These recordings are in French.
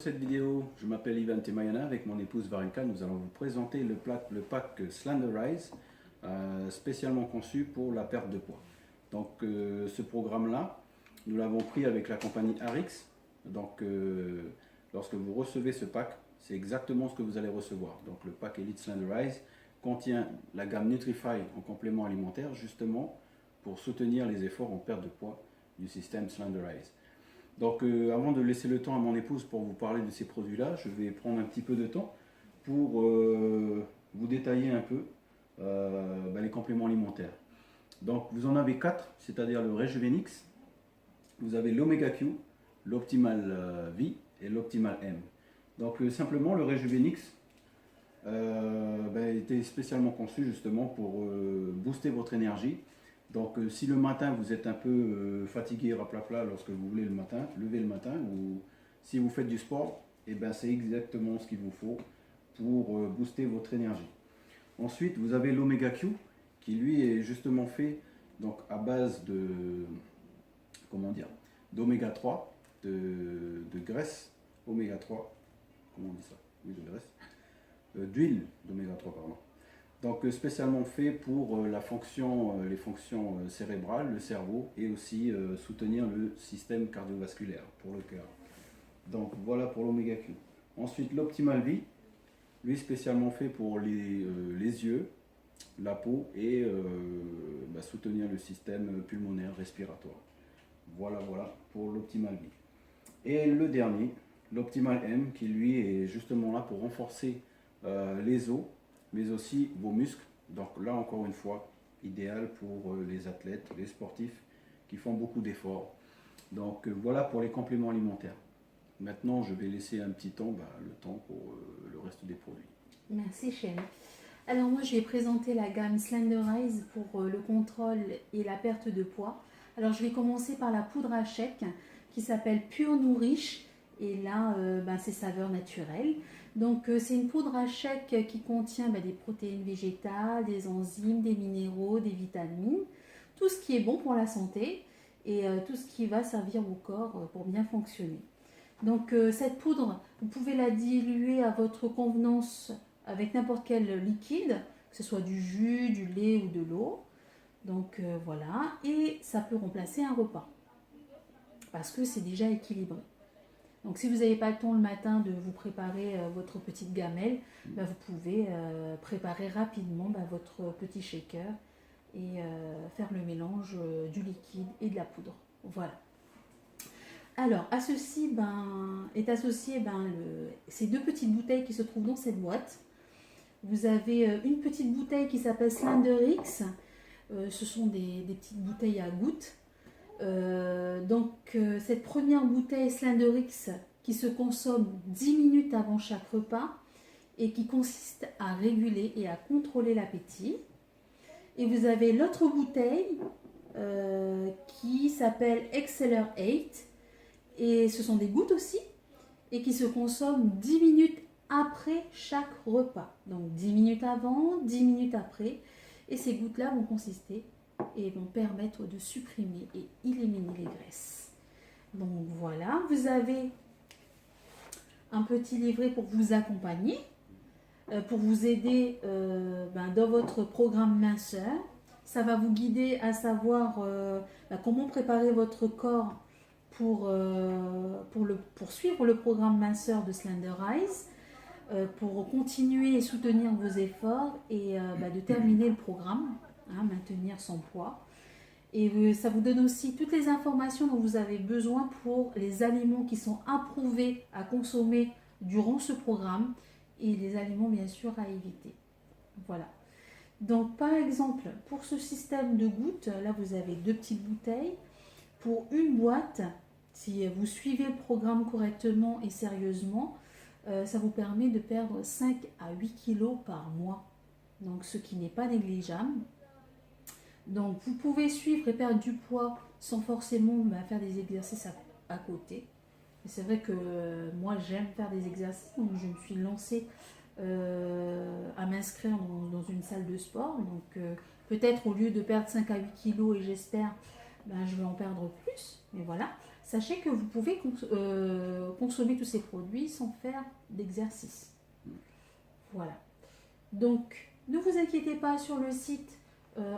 Dans cette vidéo, je m'appelle Ivan Temayana, avec mon épouse Varenka, nous allons vous présenter le pack Slenderize, spécialement conçu pour la perte de poids. Donc ce programme-là, nous l'avons pris avec la compagnie Arix. Donc lorsque vous recevez ce pack, c'est exactement ce que vous allez recevoir. Donc le pack Elite Slenderize contient la gamme Nutrify en complément alimentaire, justement pour soutenir les efforts en perte de poids du système Slenderize. Donc avant de laisser le temps à mon épouse pour vous parler de ces produits-là, je vais prendre un petit peu de temps pour vous détailler un peu les compléments alimentaires. Donc vous en avez 4, c'est-à-dire le Rejuvenix, vous avez l'Omega Q, l'Optimal V et l'Optimal M. Donc simplement le Rejuvenix était spécialement conçu justement pour booster votre énergie. Donc si le matin vous êtes un peu fatigué, raplapla lorsque vous voulez lever le matin, ou si vous faites du sport, c'est exactement ce qu'il vous faut pour booster votre énergie. Ensuite vous avez l'Omega Q qui lui est justement fait donc à base de d'oméga 3, de graisse oméga 3, comment on dit ça? Oui, de graisse, d'huile d'oméga 3 pardon. Donc spécialement fait pour les fonctions cérébrales, le cerveau, et aussi soutenir le système cardiovasculaire pour le cœur. Donc voilà pour l'Omega Q. Ensuite l'Optimal V, lui spécialement fait pour les yeux, la peau et soutenir le système pulmonaire respiratoire. Voilà pour l'Optimal V. Et le dernier, l'Optimal M, qui lui est justement là pour renforcer les os, mais aussi vos muscles. Donc là encore une fois, idéal pour les athlètes, les sportifs qui font beaucoup d'efforts. Donc voilà pour les compléments alimentaires. Maintenant je vais laisser un petit temps, le temps pour le reste des produits. Merci chérie. Alors moi je vais présenter la gamme Slenderize pour le contrôle et la perte de poids. Alors je vais commencer par la poudre à shake qui s'appelle Pure Nourish. Et là, c'est saveur naturelle. Donc, c'est une poudre à shake qui contient des protéines végétales, des enzymes, des minéraux, des vitamines. Tout ce qui est bon pour la santé et tout ce qui va servir au corps pour bien fonctionner. Donc, cette poudre, vous pouvez la diluer à votre convenance avec n'importe quel liquide, que ce soit du jus, du lait ou de l'eau. Donc, voilà. Et ça peut remplacer un repas parce que c'est déjà équilibré. Donc si vous n'avez pas le temps le matin de vous préparer votre petite gamelle, vous pouvez préparer rapidement votre petit shaker et faire le mélange du liquide et de la poudre. Voilà. Alors à ceci est associé ces deux petites bouteilles qui se trouvent dans cette boîte. Vous avez une petite bouteille qui s'appelle Slenderix. Ce sont des petites bouteilles à gouttes. Cette première bouteille Slenderix qui se consomme 10 minutes avant chaque repas et qui consiste à réguler et à contrôler l'appétit. Et vous avez l'autre bouteille qui s'appelle Accelerate, et ce sont des gouttes aussi et qui se consomment 10 minutes après chaque repas. Donc 10 minutes avant, 10 minutes après, et ces gouttes-là vont consister et vont permettre de supprimer et éliminer les graisses. Donc voilà, vous avez un petit livret pour vous accompagner, pour vous aider dans votre programme minceur. Ça va vous guider à savoir comment préparer votre corps pour suivre le programme minceur de Slenderize, pour continuer et soutenir vos efforts et de terminer le programme. Maintenir son poids. Et ça vous donne aussi toutes les informations dont vous avez besoin pour les aliments qui sont approuvés à consommer durant ce programme et les aliments bien sûr à éviter. Voilà. Donc par exemple, pour ce système de gouttes, là vous avez deux petites bouteilles. Pour une boîte, si vous suivez le programme correctement et sérieusement, ça vous permet de perdre 5 à 8 kilos par mois. Donc ce qui n'est pas négligeable. Donc vous pouvez suivre et perdre du poids sans forcément faire des exercices à côté. C'est vrai que moi j'aime faire des exercices, donc je me suis lancée à m'inscrire dans une salle de sport. Donc peut-être au lieu de perdre 5 à 8 kilos, et j'espère je vais en perdre plus. Mais voilà, sachez que vous pouvez consommer tous ces produits sans faire d'exercice. Voilà. Donc, ne vous inquiétez pas, sur le site,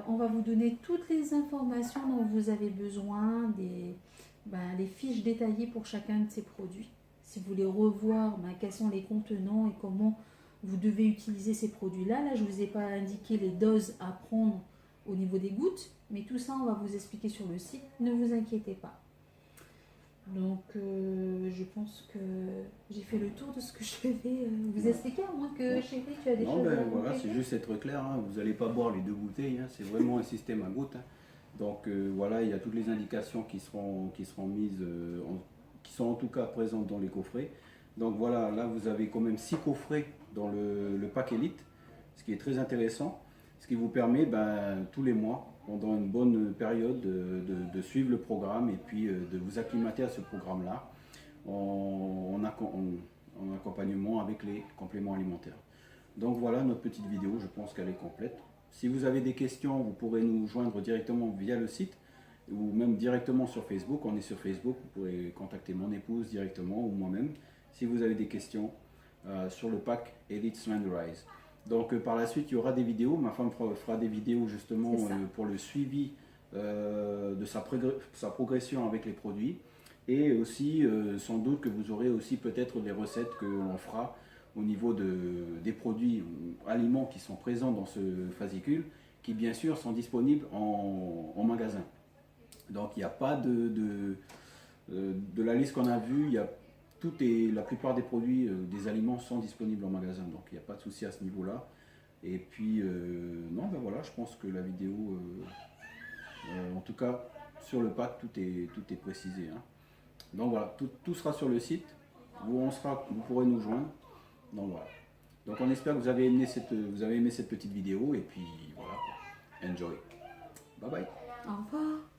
on va vous donner toutes les informations dont vous avez besoin, les fiches détaillées pour chacun de ces produits. Si vous voulez revoir quels sont les contenants et comment vous devez utiliser ces produits-là. Là, je ne vous ai pas indiqué les doses à prendre au niveau des gouttes, mais tout ça, on va vous expliquer sur le site. Ne vous inquiétez pas. Donc, je pense que j'ai fait le tour de ce que je devais vous expliquer, à moins que, chérie, tu as des choses à voilà, compléter. c'est juste être clair, hein, vous n'allez pas boire les 2 bouteilles, hein, c'est vraiment un système à gouttes. Hein. Donc voilà, il y a toutes les indications qui seront mises, qui sont en tout cas présentes dans les coffrets. Donc voilà, là vous avez quand même 6 coffrets dans le pack Elite, ce qui est très intéressant, ce qui vous permet tous les mois, pendant une bonne période, de suivre le programme et puis de vous acclimater à ce programme-là en accompagnement avec les compléments alimentaires. Donc voilà notre petite vidéo, je pense qu'elle est complète. Si vous avez des questions, vous pourrez nous joindre directement via le site ou même directement sur Facebook. On est sur Facebook, vous pourrez contacter mon épouse directement ou moi-même si vous avez des questions sur le pack Elite Slenderise. Donc par la suite, il y aura des vidéos. Ma femme fera des vidéos justement pour le suivi de sa progression avec les produits. Et aussi, sans doute que vous aurez aussi peut-être des recettes que l'on fera au niveau des produits ou aliments qui sont présents dans ce fascicule, qui bien sûr sont disponibles en magasin. Donc il n'y a pas de la liste qu'on a vue, la plupart des produits, des aliments sont disponibles en magasin, donc il n'y a pas de souci à ce niveau-là. Et puis, non, voilà, je pense que la vidéo, en tout cas, sur le pack, tout est précisé. Hein. Donc voilà, tout sera sur le site, vous pourrez nous joindre. Donc voilà. Donc on espère que vous avez aimé cette petite vidéo, et puis voilà, enjoy. Bye bye. Au revoir.